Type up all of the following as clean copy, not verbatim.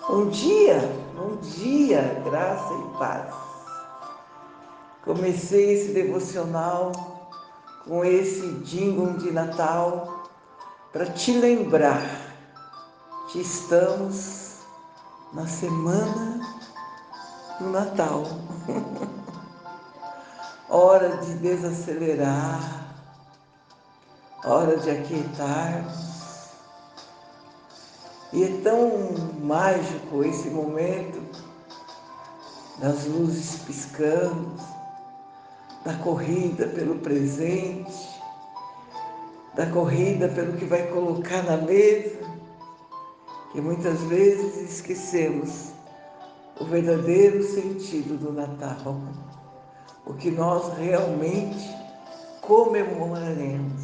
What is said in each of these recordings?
Bom dia, graça e paz. Comecei esse devocional com esse jingle de Natal para te lembrar que estamos na semana do Natal. Hora de desacelerar, hora de aquietarmos. E é tão mágico esse momento das luzes piscando, da corrida pelo presente, da corrida pelo que vai colocar na mesa, que muitas vezes esquecemos o verdadeiro sentido do Natal, o que nós realmente comemoraremos,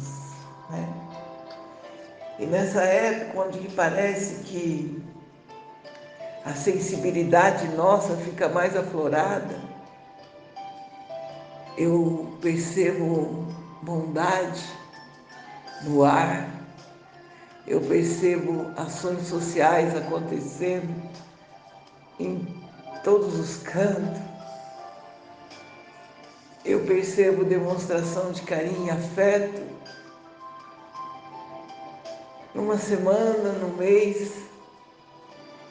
né? E nessa época onde parece que a sensibilidade nossa fica mais aflorada, eu percebo bondade no ar, eu percebo ações sociais acontecendo em todos os cantos, eu percebo demonstração de carinho e afeto numa semana, num mês,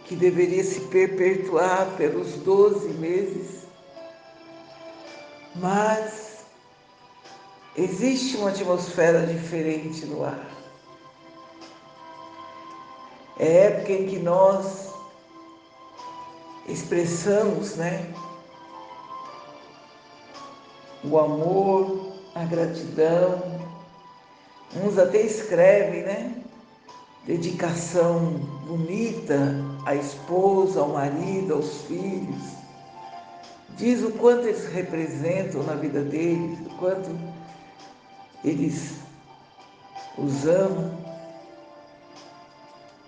que deveria se perpetuar pelos 12 meses, mas existe uma atmosfera diferente no ar. É época em que nós expressamos, né, o amor, a gratidão. Uns até escrevem, né, dedicação bonita à esposa, ao marido, aos filhos. Diz o quanto eles representam na vida deles, o quanto eles os amam.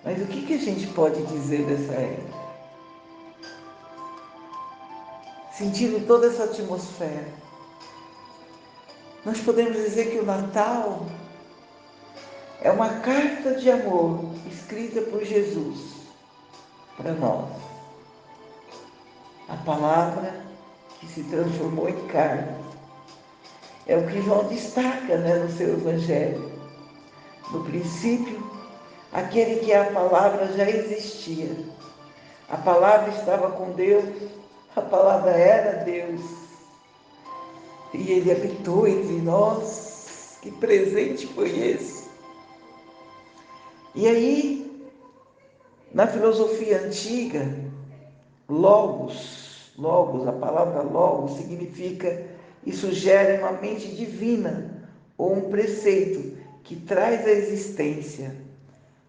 Mas o que a gente pode dizer dessa época? Sentindo toda essa atmosfera, nós podemos dizer que o Natal é uma carta de amor escrita por Jesus para nós. A palavra que se transformou em carne. É o que João destaca, né, no seu Evangelho. No princípio, aquele que é a palavra já existia. A palavra estava com Deus, a palavra era Deus. E ele habitou entre nós. Que presente foi esse? E aí, na filosofia antiga, logos, a palavra logos significa e sugere uma mente divina ou um preceito que traz a existência.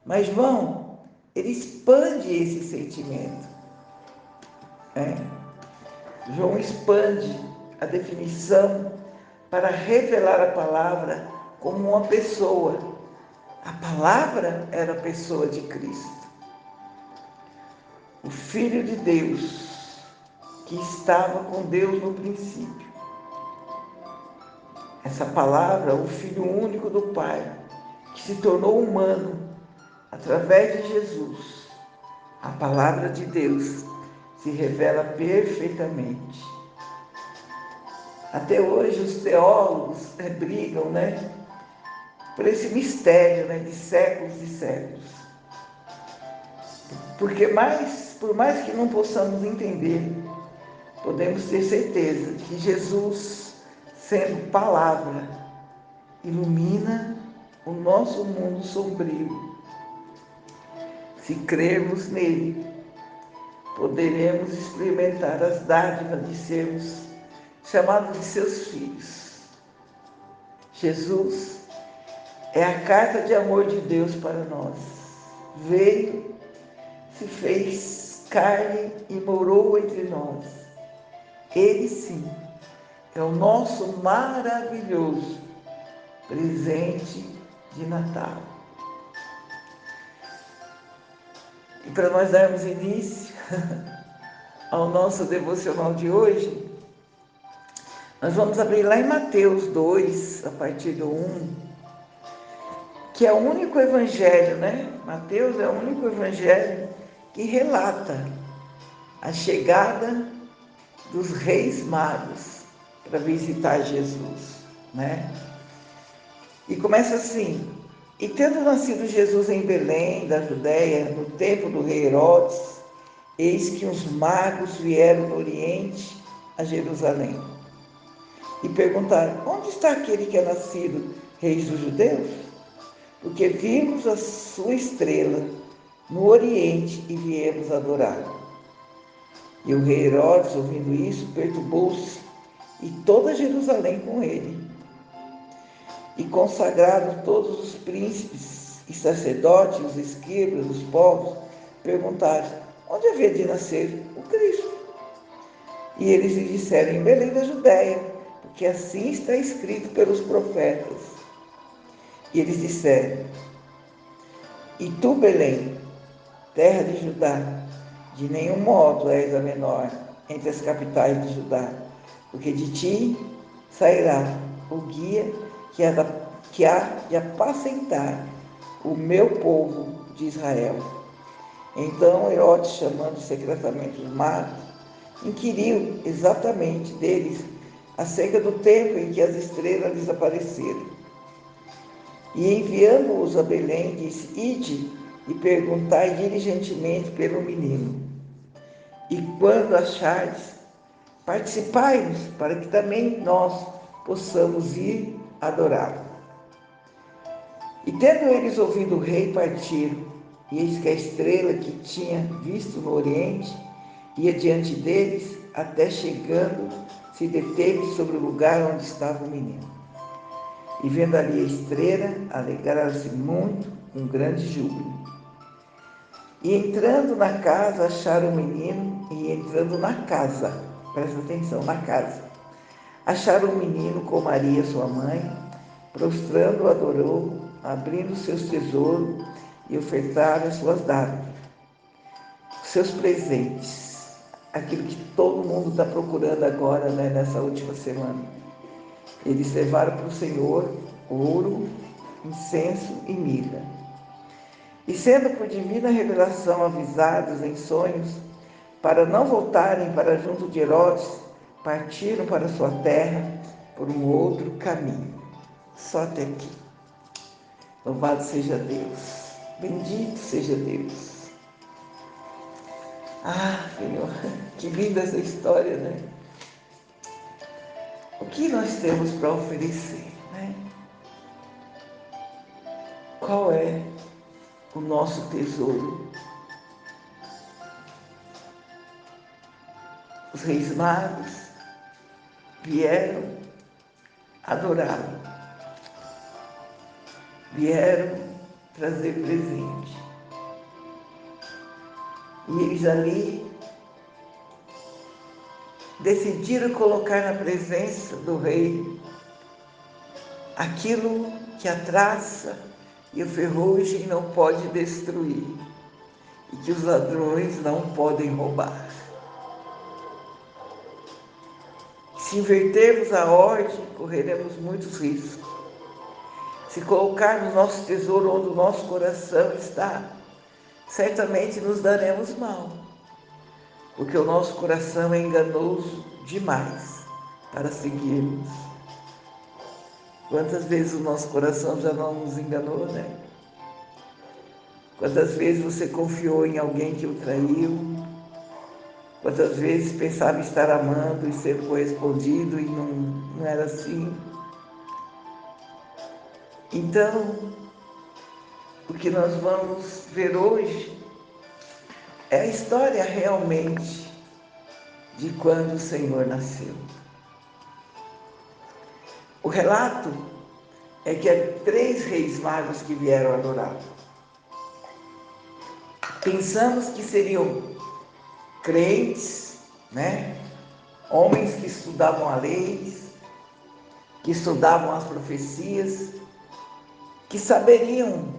Mas João, ele expande esse sentimento, né? João expande a definição para revelar a palavra como uma pessoa. A palavra era a pessoa de Cristo, o Filho de Deus, que estava com Deus no princípio. Essa palavra, o Filho único do Pai, que se tornou humano através de Jesus. A palavra de Deus se revela perfeitamente. Até hoje os teólogos brigam, né, por esse mistério, né, de séculos e séculos. Porque por mais que não possamos entender, podemos ter certeza que Jesus, sendo palavra, ilumina o nosso mundo sombrio. Se crermos nele, poderemos experimentar as dádivas de sermos chamados de seus filhos. Jesus é a carta de amor de Deus para nós. Veio, se fez carne e morou entre nós. Ele sim é o nosso maravilhoso presente de Natal. E para nós darmos início ao nosso devocional de hoje, nós vamos abrir lá em Mateus 2, a partir do 1, que é o único evangelho, né? Mateus é o único evangelho que relata a chegada dos reis magos para visitar Jesus, né? E começa assim: e tendo nascido Jesus em Belém, da Judéia, no tempo do rei Herodes, eis que os magos vieram do Oriente a Jerusalém e perguntaram: onde está aquele que é nascido rei dos judeus? Porque vimos a sua estrela no Oriente e viemos adorá-lo. E o rei Herodes, ouvindo isso, perturbou-se, e toda Jerusalém com ele. E consagraram todos os príncipes e sacerdotes, os escribas, os povos, perguntaram: onde havia de nascer o Cristo? E eles lhe disseram: em Belém da Judéia, porque assim está escrito pelos profetas. E eles disseram: e tu, Belém, terra de Judá, de nenhum modo és a menor entre as capitais de Judá, porque de ti sairá o guia que há de apacentar o meu povo de Israel. Então Herodes, chamando secretamente os magos, inquiriu exatamente deles acerca do tempo em que as estrelas lhes apareceram. E enviando-os a Belém, disse: ide e perguntai diligentemente pelo menino. E quando achardes, participai-nos, para que também nós possamos ir adorá-lo. E tendo eles ouvido o rei, partiram, e eis que a estrela que tinha visto no oriente ia diante deles, até chegando, se deteve sobre o lugar onde estava o menino. E vendo ali a estrela, alegraram-se muito, com grande júbilo. E entrando na casa, acharam o menino, e entrando na casa, presta atenção, na casa, acharam o menino com Maria, sua mãe, prostrando-o, adorou, abrindo seus tesouros e ofertaram as suas dádivas, seus presentes, aquilo que todo mundo está procurando agora, né, nessa última semana. Eles levaram para o Senhor ouro, incenso e mirra. E sendo por divina revelação avisados em sonhos, para não voltarem para junto de Herodes, partiram para sua terra por um outro caminho. Só até aqui. Louvado seja Deus. Bendito seja Deus. Ah, Senhor, que linda essa história, né? O que nós temos para oferecer, né? Qual é o nosso tesouro? Os reis magos vieram adorá-lo, vieram trazer presente. E eles ali decidiram colocar na presença do rei aquilo que a traça e o ferrugem não pode destruir e que os ladrões não podem roubar. Se invertermos a ordem, correremos muitos riscos. Se colocarmos nosso tesouro onde o nosso coração está, certamente nos daremos mal, porque o nosso coração é enganoso demais para seguirmos. Quantas vezes o nosso coração já não nos enganou, né? Quantas vezes você confiou em alguém que o traiu? Quantas vezes pensava estar amando e ser correspondido e não era assim? Então, o que nós vamos ver hoje é a história realmente de quando o Senhor nasceu. O relato é que há 3 reis magos que vieram adorá-lo. Pensamos que seriam crentes, né? Homens que estudavam a lei, que estudavam as profecias, que saberiam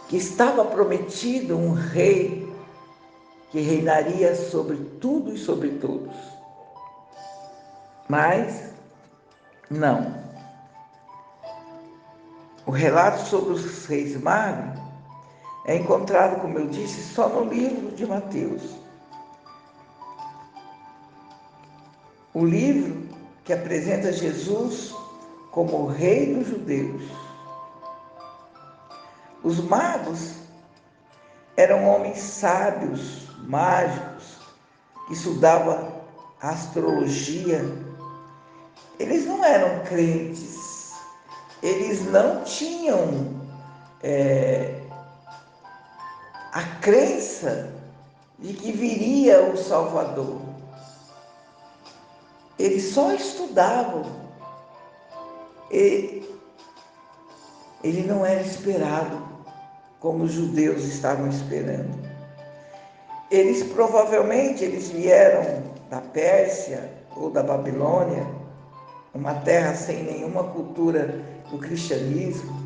que estava prometido um rei que reinaria sobre tudo e sobre todos. Mas não. O relato sobre os reis magos é encontrado, como eu disse, só no livro de Mateus. O livro que apresenta Jesus como o rei dos judeus. Os magos eram homens sábios, mágicos, que estudavam astrologia. Eles não eram crentes, eles não tinham a crença de que viria o Salvador. Eles só estudavam. Ele não era esperado como os judeus estavam esperando. Provavelmente eles vieram da Pérsia ou da Babilônia, uma terra sem nenhuma cultura do cristianismo.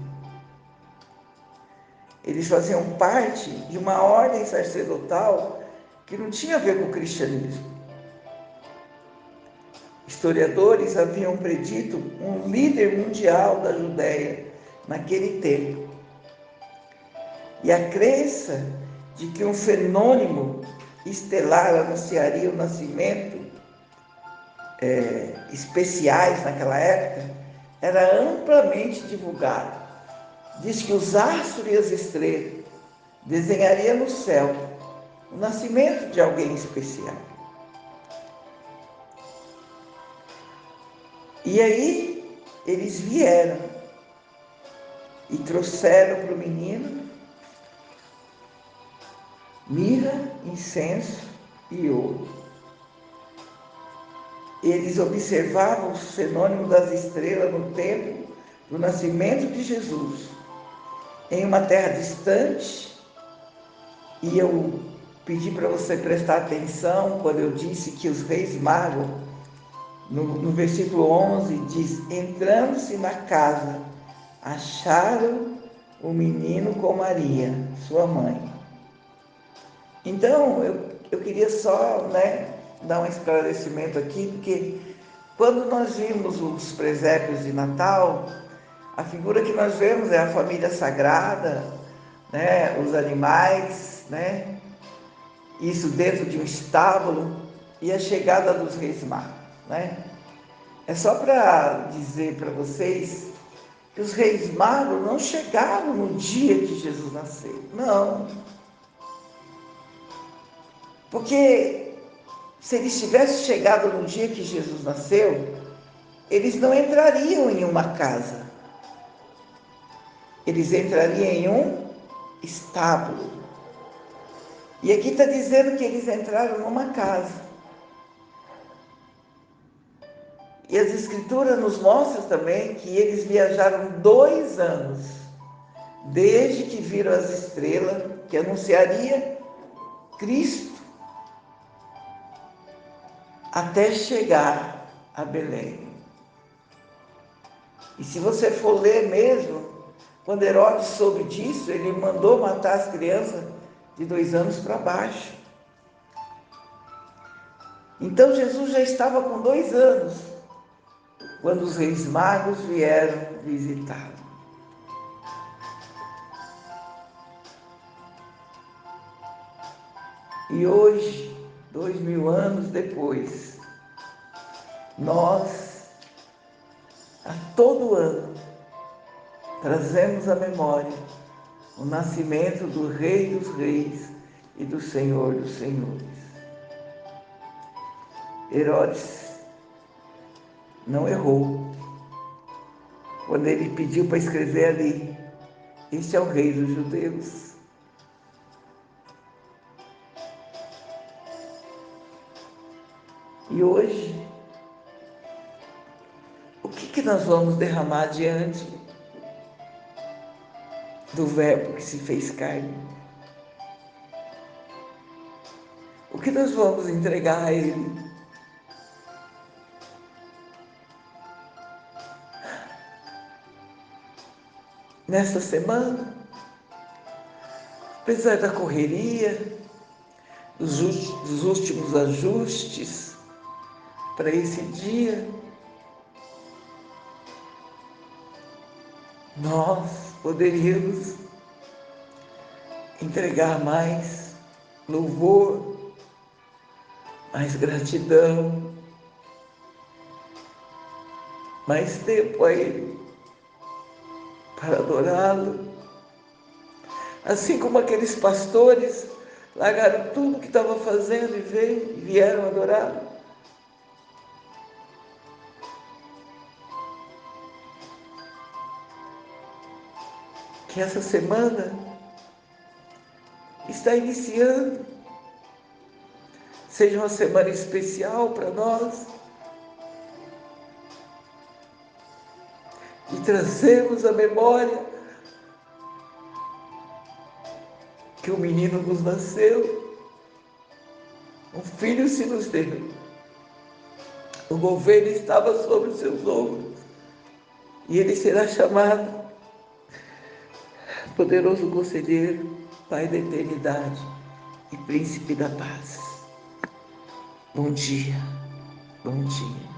Eles faziam parte de uma ordem sacerdotal que não tinha a ver com o cristianismo. Historiadores haviam predito um líder mundial da Judéia naquele tempo. E a crença de que um fenômeno estelar anunciaria o nascimento especiais naquela época era amplamente divulgada. Diz que os astros e as estrelas desenhariam no céu o nascimento de alguém especial. E aí eles vieram e trouxeram para o menino mirra, incenso e ouro. Eles observavam os fenômenos das estrelas no tempo do nascimento de Jesus, em uma terra distante. E eu pedi para você prestar atenção quando eu disse que os reis magos, no versículo 11, diz: entrando-se na casa, acharam o menino com Maria, sua mãe. Então, eu queria só dar um esclarecimento aqui, porque quando nós vimos os presépios de Natal, a figura que nós vemos é a família sagrada, os animais, isso dentro de um estábulo, e a chegada dos reis magos. É só para dizer para vocês que os reis magos não chegaram no dia que Jesus nasceu, não. Porque se eles tivessem chegado no dia que Jesus nasceu, eles não entrariam em uma casa. Eles entrariam em um estábulo. E aqui está dizendo que eles entraram numa casa. E as escrituras nos mostram também que eles viajaram 2 anos, desde que viram as estrelas, que anunciaria Cristo, até chegar a Belém. E se você for ler mesmo, quando Herodes soube disso, ele mandou matar as crianças de 2 anos para baixo. Então Jesus já estava com 2 anos, quando os reis magos vieram visitá-lo. E hoje, 2000 anos depois, nós, a todo ano, trazemos à memória o nascimento do Rei dos Reis e do Senhor dos Senhores. Herodes não errou quando ele pediu para escrever ali: este é o Rei dos Judeus. E hoje, o que nós vamos derramar diante do Verbo que se fez carne? O que nós vamos entregar a Ele? Nesta semana, apesar da correria, dos últimos ajustes para esse dia, nós poderíamos entregar mais louvor, mais gratidão, mais tempo a Ele para adorá-lo. Assim como aqueles pastores largaram tudo que estavam fazendo e vieram adorá-lo. Que essa semana está iniciando seja uma semana especial para nós e trazemos a memória que um menino nos nasceu, um filho se nos deu. O governo estava sobre os seus ombros e ele será chamado Poderoso Conselheiro, Pai da Eternidade e Príncipe da Paz. Bom dia, bom dia.